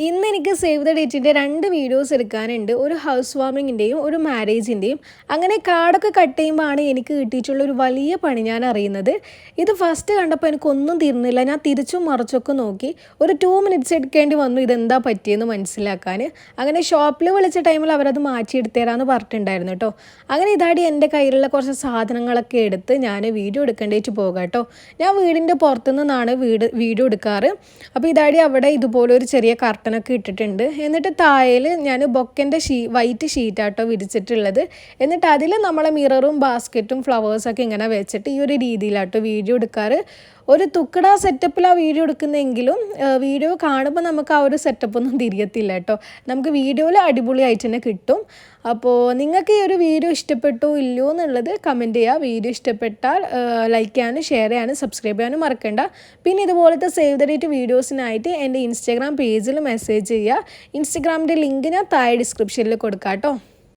ഇന്ന് എനിക്ക് save the ഡേറ്റിൻ്റെ 2 videos എടുക്കാനുണ്ട്. ഒരു ഹൗസ് വാമിങ്ങിൻ്റെയും ഒരു മാരേജിൻ്റെയും. അങ്ങനെ കാർഡൊക്കെ കട്ട് ചെയ്യുമ്പോഴാണ് എനിക്ക് കിട്ടിയിട്ടുള്ള ഒരു വലിയ പണി ഞാൻ അറിയുന്നത്. ഇത് ഫസ്റ്റ് കണ്ടപ്പോൾ എനിക്കൊന്നും തീർന്നില്ല. ഞാൻ തിരിച്ചും മറിച്ചൊക്കെ നോക്കി. ഒരു 2 മിനിറ്റ്സ് എടുക്കേണ്ടി വന്നു ഇതെന്താ പറ്റിയെന്ന് മനസ്സിലാക്കാൻ. അങ്ങനെ ഷോപ്പിൽ വിളിച്ച ടൈമിൽ അവരത് മാറ്റിയെടുത്ത് തരാമെന്ന് പറഞ്ഞിട്ടുണ്ടായിരുന്നു കേട്ടോ. അങ്ങനെ ഇതാടി എൻ്റെ കയ്യിലുള്ള കുറച്ച് സാധനങ്ങളൊക്കെ എടുത്ത് ഞാൻ വീഡിയോ എടുക്കേണ്ടിയിട്ട് പോകാം കേട്ടോ. ഞാൻ വീടിൻ്റെ പുറത്തു നിന്നാണ് വീഡിയോ എടുക്കാറ്. അപ്പോൾ ഇതാടി അവിടെ ഇതുപോലെ ഒരു ചെറിയ കർട്ടനൊക്കെ ഇട്ടിട്ടുണ്ട്. എന്നിട്ട് താഴേൽ ഞാൻ ബൊക്കൻ്റെ വൈറ്റ് ഷീറ്റാട്ടോ വിരിച്ചിട്ടുള്ളത്. എന്നിട്ട് അതിൽ നമ്മളെ മിററും ബാസ്ക്കറ്റും ഫ്ലവേഴ്സൊക്കെ ഇങ്ങനെ വെച്ചിട്ട് ഈ ഒരു രീതിയിലാട്ടോ വീഡിയോ എടുക്കാറ്. ഒരു തുക്കട സെറ്റപ്പിലാണ് വീഡിയോ എടുക്കുന്നതെങ്കിലും വീഡിയോ കാണുമ്പോൾ നമുക്ക് ആ ഒരു സെറ്റപ്പൊന്നും തിരിയത്തില്ല കേട്ടോ. നമുക്ക് വീഡിയോയിൽ അടിപൊളിയായിട്ട് തന്നെ കിട്ടും. അപ്പോൾ നിങ്ങൾക്ക് ഈ ഒരു വീഡിയോ ഇഷ്ടപ്പെട്ടോ ഇല്ലയോ എന്നുള്ളത് കമൻറ്റ് ചെയ്യുക. വീഡിയോ ഇഷ്ടപ്പെട്ടാൽ ലൈക്ക് ചെയ്യാനും ഷെയർ ചെയ്യാനും സബ്സ്ക്രൈബ് ചെയ്യാനും മറക്കണ്ട. പിന്നെ ഇതുപോലത്തെ സേവ് ദ ഡേറ്റ് വീഡിയോസിനായിട്ട് എൻ്റെ ഇൻസ്റ്റാഗ്രാം പേജിൽ മെസ്സേജ് ചെയ്യുക. ഇൻസ്റ്റാഗ്രാമിൻ്റെ ലിങ്ക് ഞാൻ താഴെ ഡിസ്ക്രിപ്ഷനിൽ കൊടുക്കാം കേട്ടോ.